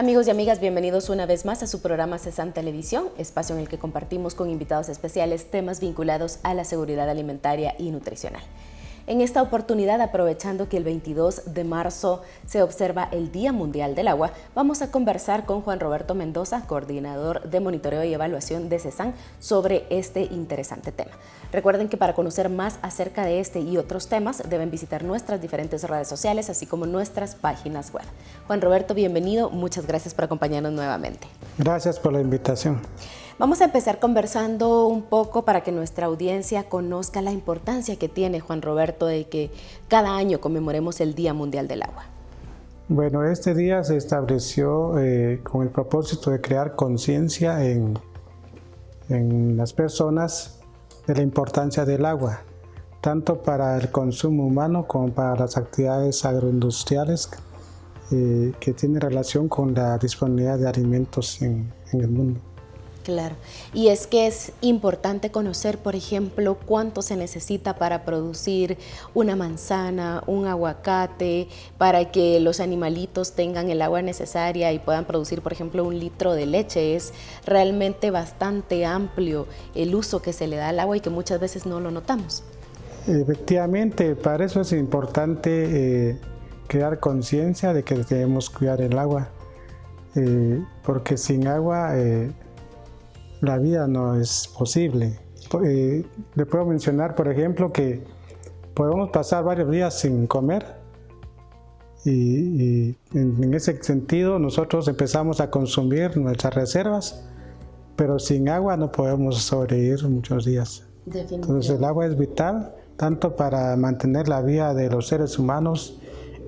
Amigos y amigas, bienvenidos una vez más a su programa CESAN Televisión, espacio en el que compartimos con invitados especiales temas vinculados a la seguridad alimentaria y nutricional. En esta oportunidad, aprovechando que el 22 de marzo se observa el Día Mundial del Agua, vamos a conversar con Juan Roberto Mendoza, coordinador de monitoreo y evaluación de CESAN, sobre este interesante tema. Recuerden que para conocer más acerca de este y otros temas deben visitar nuestras diferentes redes sociales, así como nuestras páginas web. Juan Roberto, bienvenido. Muchas gracias por acompañarnos nuevamente. Gracias por la invitación. Vamos a empezar conversando un poco para que nuestra audiencia conozca la importancia que tiene, Juan Roberto, de que cada año conmemoremos el Día Mundial del Agua. Bueno, este día se estableció con el propósito de crear conciencia en las personas de la importancia del agua, tanto para el consumo humano como para las actividades agroindustriales que tienen relación con la disponibilidad de alimentos en el mundo. Claro, y es que es importante conocer, por ejemplo, cuánto se necesita para producir una manzana, un aguacate, para que los animalitos tengan el agua necesaria y puedan producir, por ejemplo, 1 litro de leche. Es realmente bastante amplio el uso que se le da al agua y que muchas veces no lo notamos. Efectivamente, para eso es importante crear conciencia de que debemos cuidar el agua, porque sin agua la vida no es posible. Le puedo mencionar, por ejemplo, que podemos pasar varios días sin comer y en ese sentido nosotros empezamos a consumir nuestras reservas, pero sin agua no podemos sobrevivir muchos días. Entonces el agua es vital tanto para mantener la vida de los seres humanos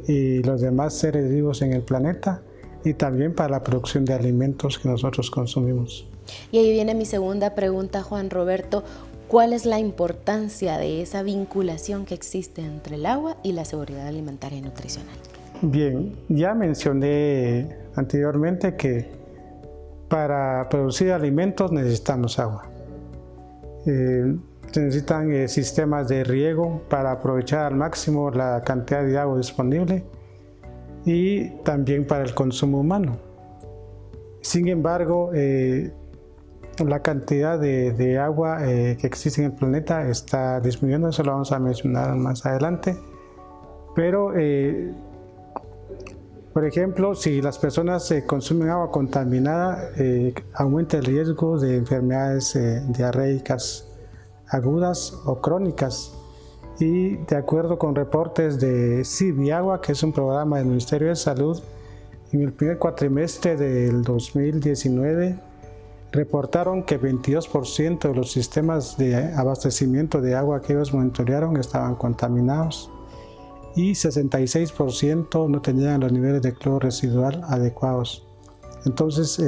y los demás seres vivos en el planeta, y también para la producción de alimentos que nosotros consumimos. Y ahí viene mi segunda pregunta, Juan Roberto. ¿Cuál es la importancia de esa vinculación que existe entre el agua y la seguridad alimentaria y nutricional? Bien, ya mencioné anteriormente que para producir alimentos necesitamos agua. Se necesitan sistemas de riego para aprovechar al máximo la cantidad de agua disponible y también para el consumo humano. Sin embargo, la cantidad de agua que existe en el planeta está disminuyendo, eso lo vamos a mencionar más adelante. Pero, por ejemplo, si las personas consumen agua contaminada, aumenta el riesgo de enfermedades diarreicas agudas o crónicas. Y de acuerdo con reportes de Cibiagua, que es un programa del Ministerio de Salud, en el primer cuatrimestre del 2019 reportaron que 22% de los sistemas de abastecimiento de agua que ellos monitorearon estaban contaminados y 66% no tenían los niveles de cloro residual adecuados. Entonces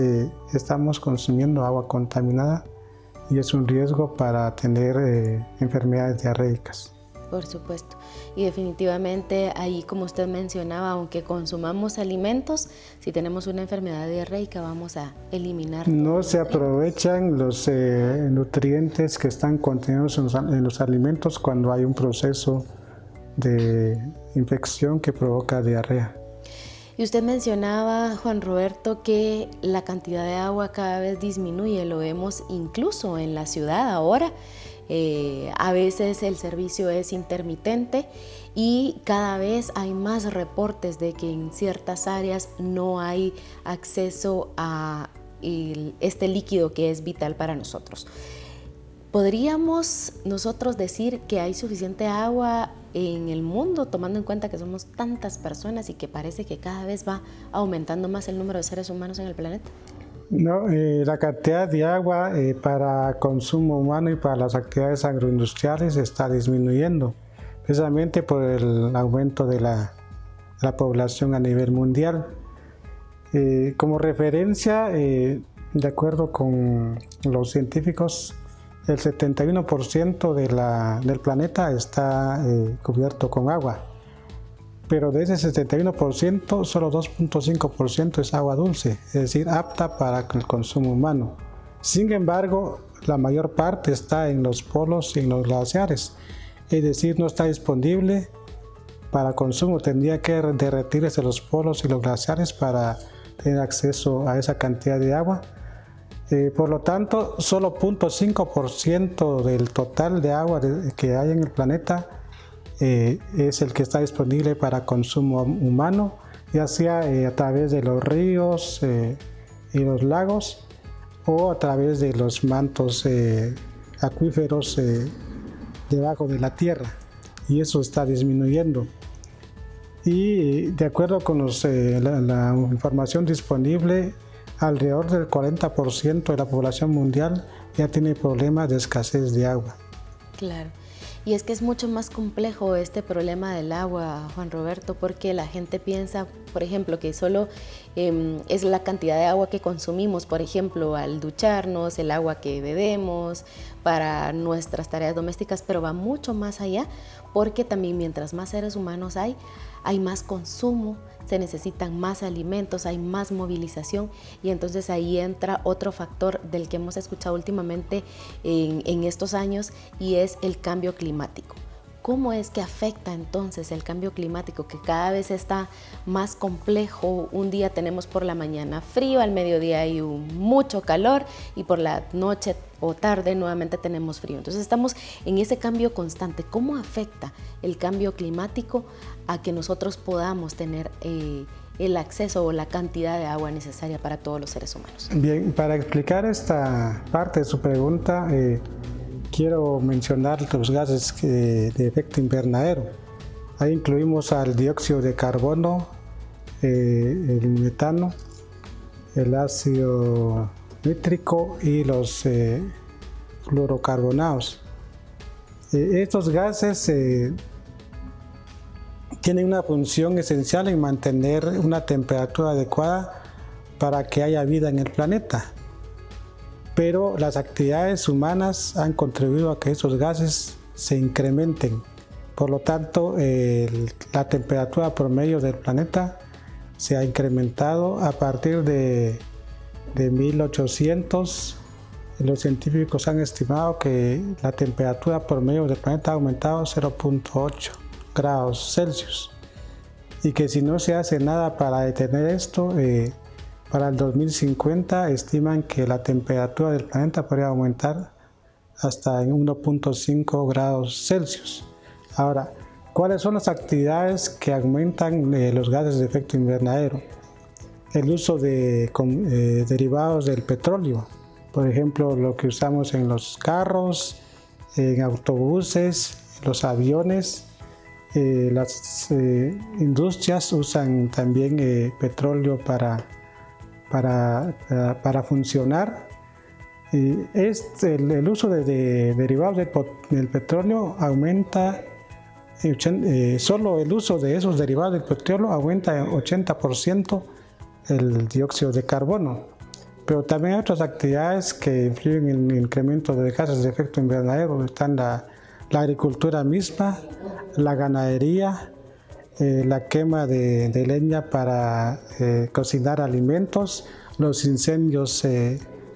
estamos consumiendo agua contaminada y es un riesgo para tener enfermedades diarreicas. Por supuesto, y definitivamente ahí, como usted mencionaba, aunque consumamos alimentos, si tenemos una enfermedad diarreica vamos a eliminar. No se aprovechan los nutrientes que están contenidos en los alimentos cuando hay un proceso de infección que provoca diarrea. Y usted mencionaba, Juan Roberto, que la cantidad de agua cada vez disminuye, lo vemos incluso en la ciudad ahora. A veces el servicio es intermitente y cada vez hay más reportes de que en ciertas áreas no hay acceso a este líquido que es vital para nosotros. ¿Podríamos nosotros decir que hay suficiente agua en el mundo, tomando en cuenta que somos tantas personas y que parece que cada vez va aumentando más el número de seres humanos en el planeta? No, la cantidad de agua para consumo humano y para las actividades agroindustriales está disminuyendo, precisamente por el aumento de la población a nivel mundial. Como referencia, de acuerdo con los científicos, el 71% del planeta está cubierto con agua, pero de ese 71% solo 2.5% es agua dulce, es decir, apta para el consumo humano. Sin embargo, la mayor parte está en los polos y en los glaciares, es decir, no está disponible para consumo. Tendría que derretirse los polos y los glaciares para tener acceso a esa cantidad de agua. Por lo tanto, solo 0.5% del total de agua que hay en el planeta es el que está disponible para consumo humano, ya sea a través de los ríos y los lagos o a través de los mantos acuíferos debajo de la tierra, y eso está disminuyendo. Y de acuerdo con la información disponible, alrededor del 40% de la población mundial ya tiene problemas de escasez de agua. Claro. Y es que es mucho más complejo este problema del agua, Juan Roberto, porque la gente piensa, por ejemplo, que solo es la cantidad de agua que consumimos, por ejemplo, al ducharnos, el agua que bebemos, para nuestras tareas domésticas, pero va mucho más allá, porque también mientras más seres humanos hay más consumo, se necesitan más alimentos, hay más movilización, y entonces ahí entra otro factor del que hemos escuchado últimamente en estos años, y es el cambio climático. ¿Cómo es que afecta entonces el cambio climático, que cada vez está más complejo? Un día tenemos por la mañana frío, al mediodía hay mucho calor y por la noche o tarde nuevamente tenemos frío. Entonces estamos en ese cambio constante. ¿Cómo afecta el cambio climático a que nosotros podamos tener el acceso o la cantidad de agua necesaria para todos los seres humanos? Bien, para explicar esta parte de su pregunta, quiero mencionar los gases de efecto invernadero. Ahí incluimos al dióxido de carbono, el metano, el ácido nítrico y los fluorocarbonados. Estos gases tienen una función esencial en mantener una temperatura adecuada para que haya vida en el planeta. Pero las actividades humanas han contribuido a que esos gases se incrementen. Por lo tanto, la temperatura promedio del planeta se ha incrementado a partir de 1800. Los científicos han estimado que la temperatura promedio del planeta ha aumentado 0.8 grados Celsius, y que si no se hace nada para detener esto, para el 2050 estiman que la temperatura del planeta podría aumentar hasta en 1.5 grados Celsius. Ahora, ¿cuáles son las actividades que aumentan los gases de efecto invernadero? El uso de derivados del petróleo, por ejemplo, lo que usamos en los carros, en autobuses, los aviones. Las industrias usan también petróleo para funcionar. El uso de derivados del petróleo aumenta, solo el uso de esos derivados del petróleo aumenta en 80% el dióxido de carbono. Pero también hay otras actividades que influyen en el incremento de gases de efecto invernadero. Están la agricultura misma, la ganadería, la quema de leña para cocinar alimentos, los incendios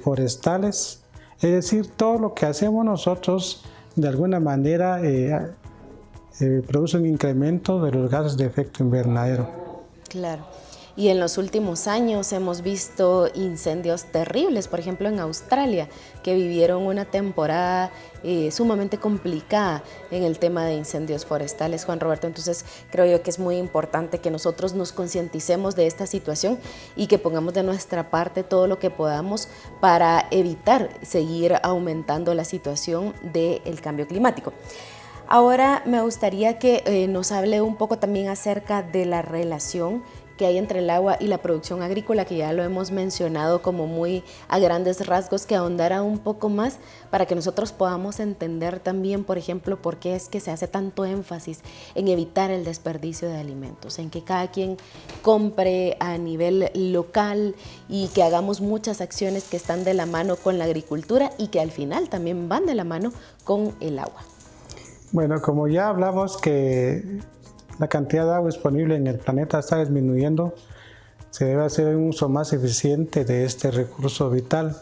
forestales. Es decir, todo lo que hacemos nosotros de alguna manera produce un incremento de los gases de efecto invernadero. Claro. Y en los últimos años hemos visto incendios terribles, por ejemplo en Australia, que vivieron una temporada sumamente complicada en el tema de incendios forestales, Juan Roberto. Entonces creo yo que es muy importante que nosotros nos concienticemos de esta situación y que pongamos de nuestra parte todo lo que podamos para evitar seguir aumentando la situación del cambio climático. Ahora me gustaría que nos hable un poco también acerca de la relación que hay entre el agua y la producción agrícola, que ya lo hemos mencionado como muy a grandes rasgos, que ahondara un poco más para que nosotros podamos entender también, por ejemplo, por qué es que se hace tanto énfasis en evitar el desperdicio de alimentos, en que cada quien compre a nivel local y que hagamos muchas acciones que están de la mano con la agricultura y que al final también van de la mano con el agua. Bueno, como ya hablamos que la cantidad de agua disponible en el planeta está disminuyendo, se debe hacer un uso más eficiente de este recurso vital,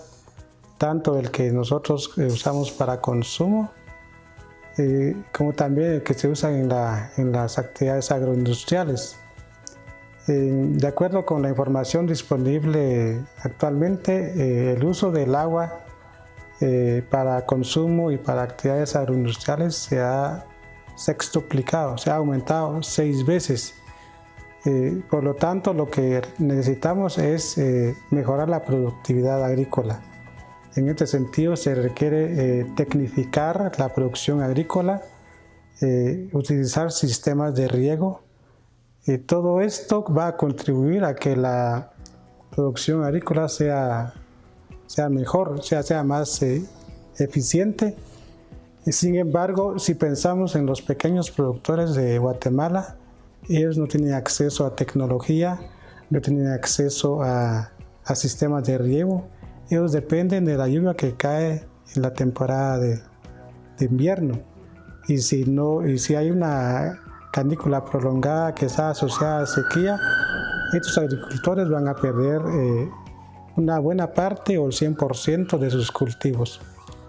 tanto el que nosotros usamos para consumo, como también el que se usa en las actividades agroindustriales. De acuerdo con la información disponible actualmente, el uso del agua para consumo y para actividades agroindustriales se ha sextuplicado, se ha aumentado 6 veces. Por lo tanto, lo que necesitamos es mejorar la productividad agrícola. En este sentido, se requiere tecnificar la producción agrícola, utilizar sistemas de riego. Todo esto va a contribuir a que la producción agrícola sea mejor, sea más eficiente. Sin embargo, si pensamos en los pequeños productores de Guatemala, ellos no tienen acceso a tecnología, no tienen acceso a sistemas de riego. Ellos dependen de la lluvia que cae en la temporada de invierno. Y si hay una canícula prolongada que está asociada a sequía, estos agricultores van a perder una buena parte o el 100% de sus cultivos.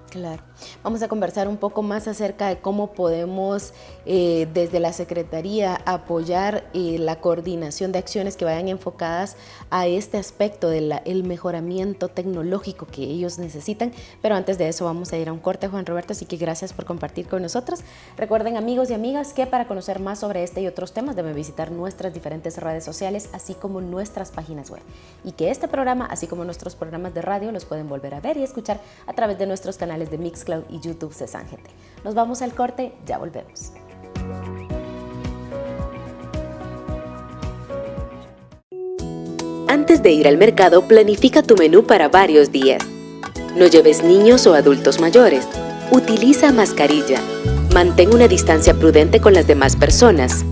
Claro. Vamos a conversar un poco más acerca de cómo podemos desde la Secretaría apoyar la coordinación de acciones que vayan enfocadas a este aspecto del mejoramiento tecnológico que ellos necesitan. Pero antes de eso vamos a ir a un corte, Juan Roberto, así que gracias por compartir con nosotros. Recuerden, amigos y amigas, que para conocer más sobre este y otros temas deben visitar nuestras diferentes redes sociales, así como nuestras páginas web. Y que este programa, así como nuestros programas de radio, los pueden volver a ver y escuchar a través de nuestros canales de Mixcloud y YouTube CESAN GT. Nos vamos al corte, ya volvemos. Antes de ir al mercado, planifica tu menú para varios días. No lleves niños o adultos mayores. Utiliza mascarilla. Mantén una distancia prudente con las demás personas.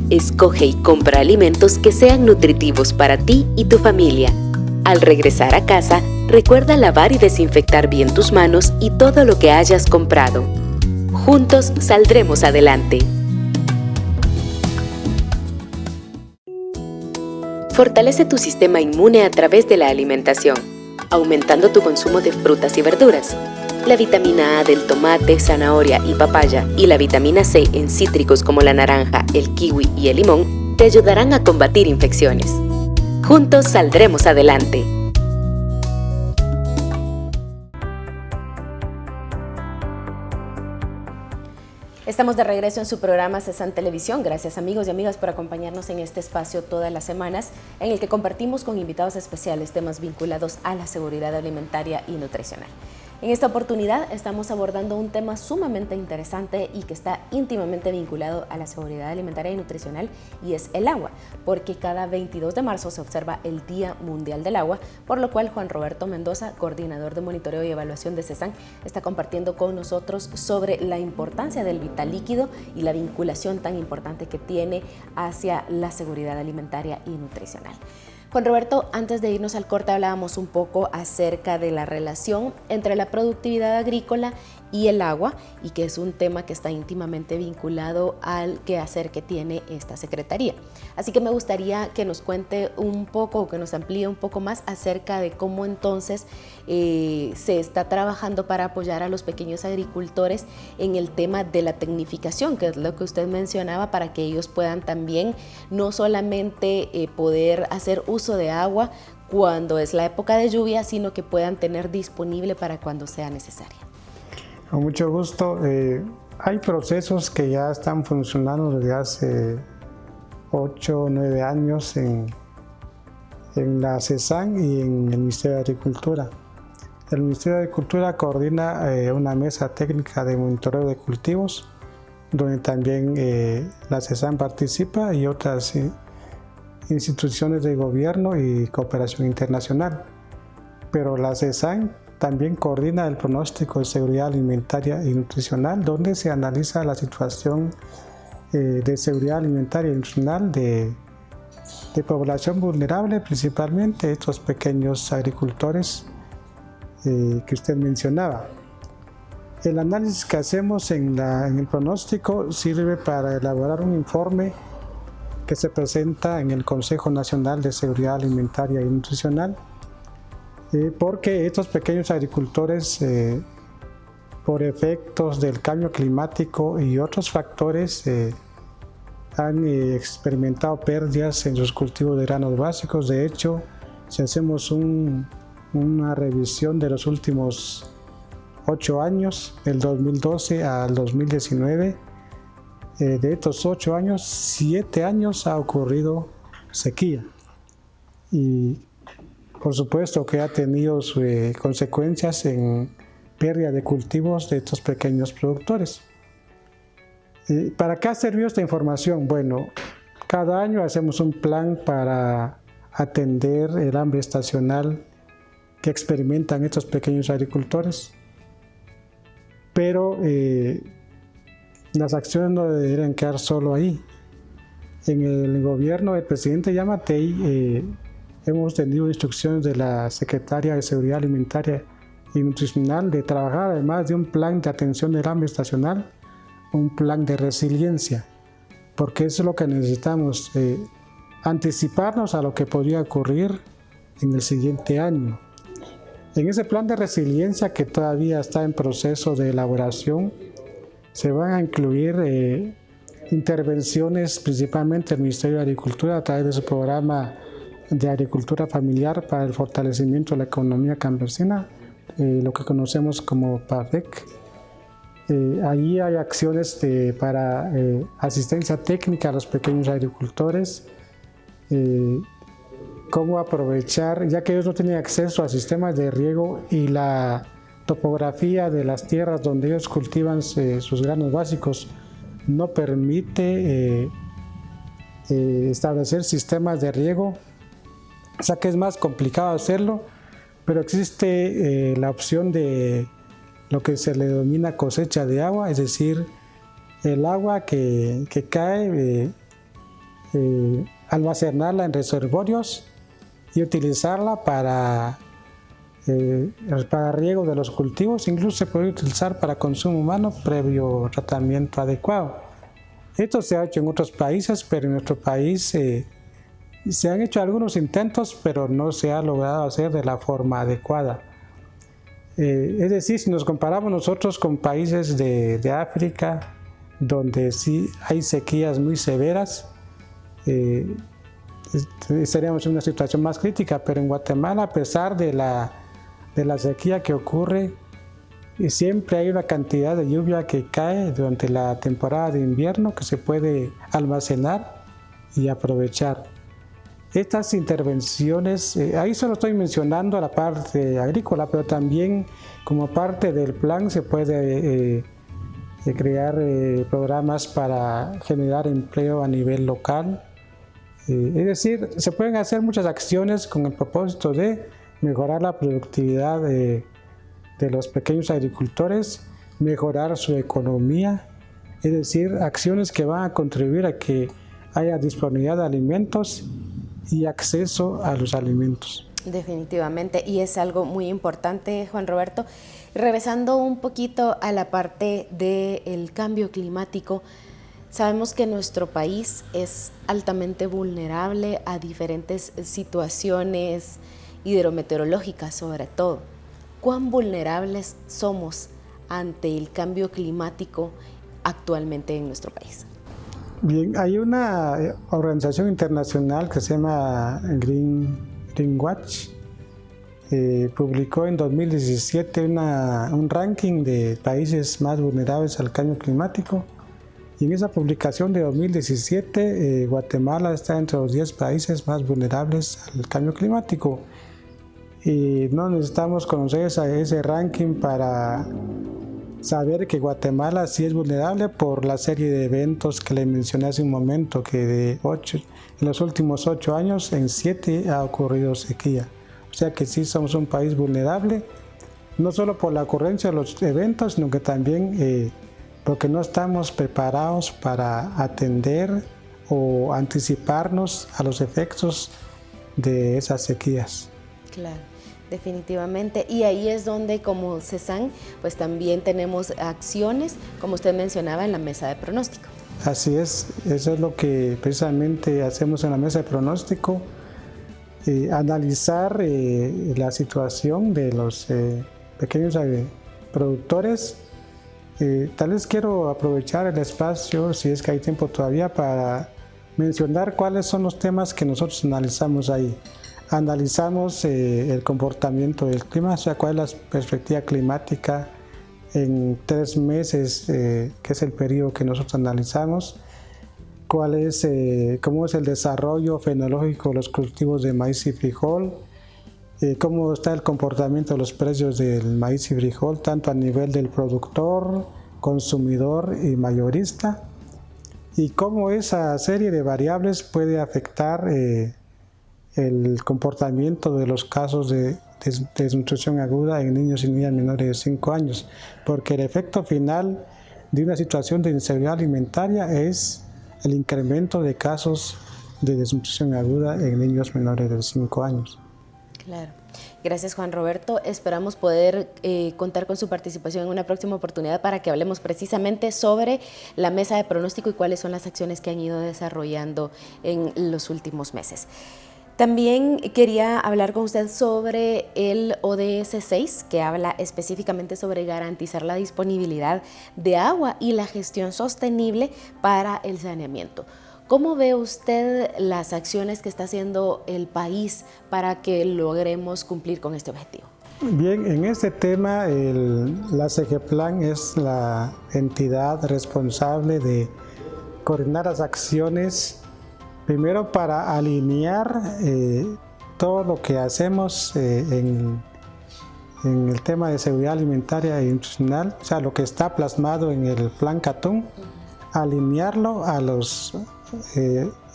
Escoge y compra alimentos que sean nutritivos para ti y tu familia. Al regresar a casa, recuerda lavar y desinfectar bien tus manos y todo lo que hayas comprado. Juntos saldremos adelante. Fortalece tu sistema inmune a través de la alimentación, aumentando tu consumo de frutas y verduras. La vitamina A del tomate, zanahoria y papaya y la vitamina C en cítricos como la naranja, el kiwi y el limón te ayudarán a combatir infecciones. Juntos saldremos adelante. Estamos de regreso en su programa CESAN Televisión. Gracias, amigos y amigas, por acompañarnos en este espacio todas las semanas, en el que compartimos con invitados especiales temas vinculados a la seguridad alimentaria y nutricional. En esta oportunidad estamos abordando un tema sumamente interesante y que está íntimamente vinculado a la seguridad alimentaria y nutricional, y es el agua, porque cada 22 de marzo se observa el Día Mundial del Agua, por lo cual Juan Roberto Mendoza, coordinador de monitoreo y evaluación de CESAN, está compartiendo con nosotros sobre la importancia del vital líquido y la vinculación tan importante que tiene hacia la seguridad alimentaria y nutricional. Juan Roberto, antes de irnos al corte hablábamos un poco acerca de la relación entre la productividad agrícola y el agua, y que es un tema que está íntimamente vinculado al quehacer que tiene esta Secretaría. Así que me gustaría que nos cuente un poco, o que nos amplíe un poco más acerca de cómo entonces se está trabajando para apoyar a los pequeños agricultores en el tema de la tecnificación, que es lo que usted mencionaba, para que ellos puedan también no solamente poder hacer uso de agua cuando es la época de lluvia, sino que puedan tener disponible para cuando sea necesaria. Con mucho gusto. Hay procesos que ya están funcionando desde hace 8 o 9 años en la CESAN y en el Ministerio de Agricultura. El Ministerio de Agricultura coordina una mesa técnica de monitoreo de cultivos, donde también la CESAN participa y otras instituciones de gobierno y cooperación internacional. Pero la CESAN también coordina el pronóstico de seguridad alimentaria y nutricional, donde se analiza la situación de seguridad alimentaria y nutricional de población vulnerable, principalmente estos pequeños agricultores que usted mencionaba. El análisis que hacemos en el pronóstico sirve para elaborar un informe que se presenta en el Consejo Nacional de Seguridad Alimentaria y Nutricional, porque estos pequeños agricultores, por efectos del cambio climático y otros factores han experimentado pérdidas en sus cultivos de granos básicos. De hecho, si hacemos una revisión de los últimos 8 años, del 2012 al 2019, de estos 8 años, 7 años ha ocurrido sequía. Y por supuesto que ha tenido consecuencias en pérdida de cultivos de estos pequeños productores. ¿Para qué ha servido esta información? Bueno, cada año hacemos un plan para atender el hambre estacional que experimentan estos pequeños agricultores, pero las acciones no deberían quedar solo ahí. En el gobierno del presidente Yamatei hemos tenido instrucciones de la Secretaria de Seguridad Alimentaria y Nutricional de trabajar, además de un plan de atención del hambre estacional, un plan de resiliencia, porque eso es lo que necesitamos, anticiparnos a lo que podría ocurrir en el siguiente año. En ese plan de resiliencia, que todavía está en proceso de elaboración, se van a incluir intervenciones principalmente del Ministerio de Agricultura a través de su programa de agricultura familiar para el fortalecimiento de la economía campesina, lo que conocemos como PAVEC. Allí hay acciones para asistencia técnica a los pequeños agricultores, cómo aprovechar, ya que ellos no tienen acceso a sistemas de riego y la topografía de las tierras donde ellos cultivan sus granos básicos no permite establecer sistemas de riego, o sea que es más complicado hacerlo, pero existe la opción de lo que se le denomina cosecha de agua, es decir, el agua que cae, almacenarla en reservorios y utilizarla para riego de los cultivos. Incluso se puede utilizar para consumo humano previo tratamiento adecuado. Esto se ha hecho en otros países, pero en nuestro país se han hecho algunos intentos, pero no se ha logrado hacer de la forma adecuada. Es decir, si nos comparamos nosotros con países de África, donde sí hay sequías muy severas, estaríamos en una situación más crítica, pero en Guatemala, a pesar de la sequía que ocurre, siempre hay una cantidad de lluvia que cae durante la temporada de invierno que se puede almacenar y aprovechar. Estas intervenciones, ahí solo estoy mencionando la parte agrícola, pero también como parte del plan se puede crear programas para generar empleo a nivel local. Es decir, se pueden hacer muchas acciones con el propósito de mejorar la productividad de los pequeños agricultores, mejorar su economía, es decir, acciones que van a contribuir a que haya disponibilidad de alimentos y acceso a los alimentos. Definitivamente, y es algo muy importante, Juan Roberto. Regresando un poquito a la parte del cambio climático, sabemos que nuestro país es altamente vulnerable a diferentes situaciones hidrometeorológicas, sobre todo. ¿Cuán vulnerables somos ante el cambio climático actualmente en nuestro país? Bien, hay una organización internacional que se llama Greenwatch. Publicó en 2017 un ranking de países más vulnerables al cambio climático. Y en esa publicación de 2017, Guatemala está entre los 10 países más vulnerables al cambio climático. Y no necesitamos conocer ese ranking para saber que Guatemala sí es vulnerable por la serie de eventos que le mencioné hace un momento, que en los últimos 8 años, en 7 ha ocurrido sequía. O sea que sí somos un país vulnerable, no solo por la ocurrencia de los eventos, sino que también porque no estamos preparados para atender o anticiparnos a los efectos de esas sequías. Claro, definitivamente. Y ahí es donde, como CESAN, pues también tenemos acciones, como usted mencionaba, en la mesa de pronóstico. Así es, eso es lo que precisamente hacemos en la mesa de pronóstico, analizar la situación de los pequeños productores, Tal vez quiero aprovechar el espacio, si es que hay tiempo todavía, para mencionar cuáles son los temas que nosotros analizamos ahí. Analizamos el comportamiento del clima, o sea, cuál es la perspectiva climática en 3 meses, que es el periodo que nosotros analizamos. Cuál es, cómo es el desarrollo fenológico de los cultivos de maíz y frijol, cómo está el comportamiento de los precios del maíz y frijol, tanto a nivel del productor, consumidor y mayorista, y cómo esa serie de variables puede afectar el comportamiento de los casos de desnutrición aguda en niños y niñas menores de 5 años, porque el efecto final de una situación de inseguridad alimentaria es el incremento de casos de desnutrición aguda en niños menores de 5 años. Claro. Gracias, Juan Roberto. Esperamos poder contar con su participación en una próxima oportunidad para que hablemos precisamente sobre la mesa de pronóstico y cuáles son las acciones que han ido desarrollando en los últimos meses. También quería hablar con usted sobre el ODS 6, que habla específicamente sobre garantizar la disponibilidad de agua y la gestión sostenible para el saneamiento. ¿Cómo ve usted las acciones que está haciendo el país para que logremos cumplir con este objetivo? Bien, en este tema la CEGEPLAN es la entidad responsable de coordinar las acciones, primero para alinear todo lo que hacemos en el tema de seguridad alimentaria e nutricional, o sea, lo que está plasmado en el Plan Catún, alinearlo a los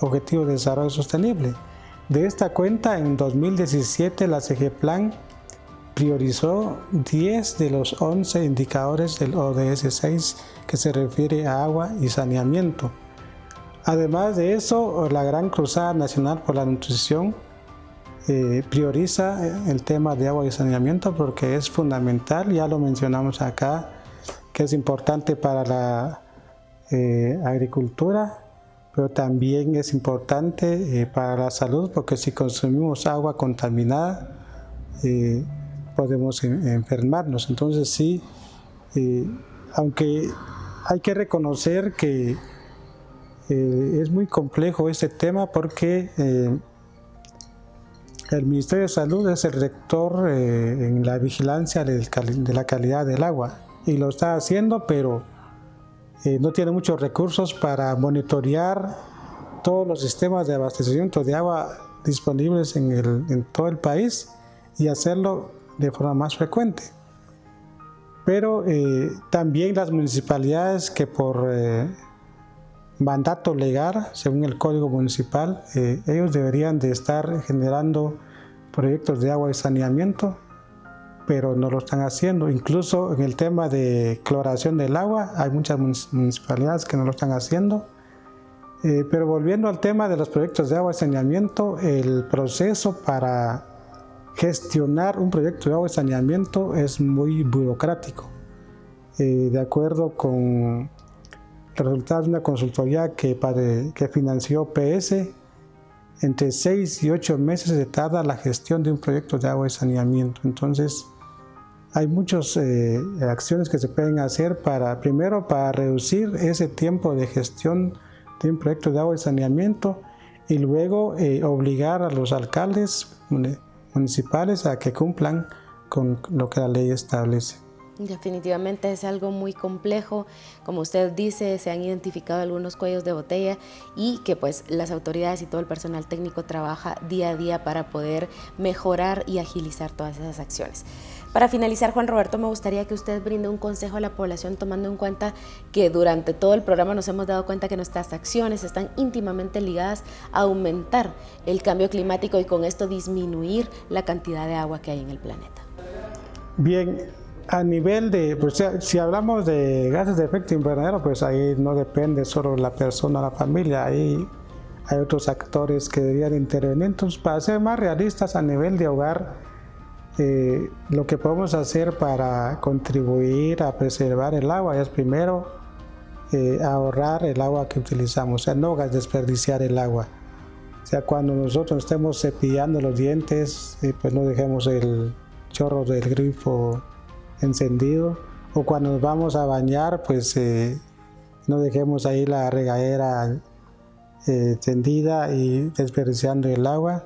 Objetivos de Desarrollo Sostenible. De esta cuenta, en 2017 la CEGEPLAN priorizó 10 de los 11 indicadores del ODS 6 que se refiere a agua y saneamiento. Además de eso, la Gran Cruzada Nacional por la Nutrición prioriza el tema de agua y saneamiento porque es fundamental, ya lo mencionamos acá, que es importante para la agricultura, pero también es importante para la salud porque si consumimos agua contaminada podemos enfermarnos. Entonces sí, aunque hay que reconocer que es muy complejo este tema porque el Ministerio de Salud es el rector en la vigilancia de la calidad del agua y lo está haciendo, pero no tiene muchos recursos para monitorear todos los sistemas de abastecimiento de agua disponibles en todo el país y hacerlo de forma más frecuente. Pero también las municipalidades que por mandato legal, según el Código Municipal, ellos deberían de estar generando proyectos de agua y saneamiento, pero no lo están haciendo. Incluso en el tema de cloración del agua, hay muchas municipalidades que no lo están haciendo. Pero volviendo al tema de los proyectos de agua y saneamiento, el proceso para gestionar un proyecto de agua y saneamiento es muy burocrático. De acuerdo con los resultados de una consultoría que financió PS, entre 6 y 8 meses se tarda la gestión de un proyecto de agua y saneamiento. Entonces, hay muchas acciones que se pueden hacer primero para reducir ese tiempo de gestión de un proyecto de agua y saneamiento y luego obligar a los alcaldes municipales a que cumplan con lo que la ley establece. Definitivamente es algo muy complejo, como usted dice, se han identificado algunos cuellos de botella y que pues las autoridades y todo el personal técnico trabaja día a día para poder mejorar y agilizar todas esas acciones. Para finalizar, Juan Roberto, me gustaría que usted brinde un consejo a la población tomando en cuenta que durante todo el programa nos hemos dado cuenta que nuestras acciones están íntimamente ligadas a aumentar el cambio climático y con esto disminuir la cantidad de agua que hay en el planeta. Bien, a nivel de, pues si hablamos de gases de efecto invernadero, pues ahí no depende solo de la persona o la familia, ahí hay otros actores que deberían intervenir. Entonces, para ser más realistas a nivel de hogar, lo que podemos hacer para contribuir a preservar el agua es primero ahorrar el agua que utilizamos, o sea, no desperdiciar el agua. O sea, cuando nosotros estemos cepillando los dientes, pues no dejemos el chorro del grifo encendido O cuando nos vamos a bañar, pues no dejemos ahí la regadera tendida y desperdiciando el agua.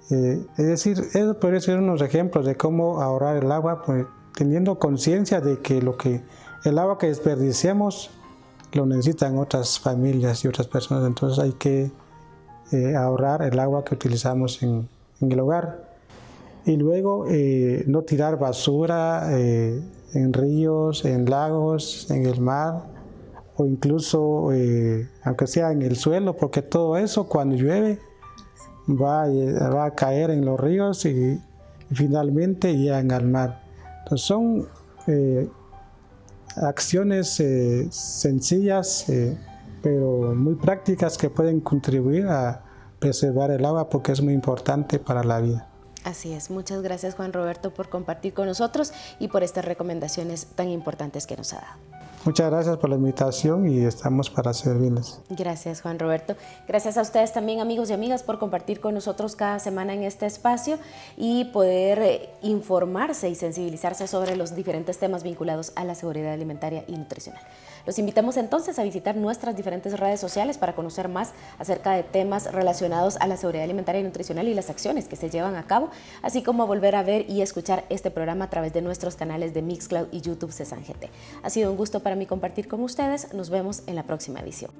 Es decir, eso podría ser unos ejemplos de cómo ahorrar el agua, pues, teniendo conciencia de que el agua que desperdiciemos lo necesitan otras familias y otras personas. Entonces hay que ahorrar el agua que utilizamos en el hogar. Y luego no tirar basura en ríos, en lagos, en el mar, o incluso aunque sea en el suelo, porque todo eso cuando llueve va a caer en los ríos y finalmente llegan al mar. Entonces son acciones sencillas pero muy prácticas que pueden contribuir a preservar el agua porque es muy importante para la vida. Así es. Muchas gracias, Juan Roberto, por compartir con nosotros y por estas recomendaciones tan importantes que nos ha dado. Muchas gracias por la invitación y estamos para servirles. Gracias, Juan Roberto. Gracias a ustedes también, amigos y amigas, por compartir con nosotros cada semana en este espacio y poder informarse y sensibilizarse sobre los diferentes temas vinculados a la seguridad alimentaria y nutricional. Los invitamos entonces a visitar nuestras diferentes redes sociales para conocer más acerca de temas relacionados a la seguridad alimentaria y nutricional y las acciones que se llevan a cabo, así como a volver a ver y escuchar este programa a través de nuestros canales de Mixcloud y YouTube CESAN GT. Ha sido un gusto para mí compartir con ustedes. Nos vemos en la próxima edición.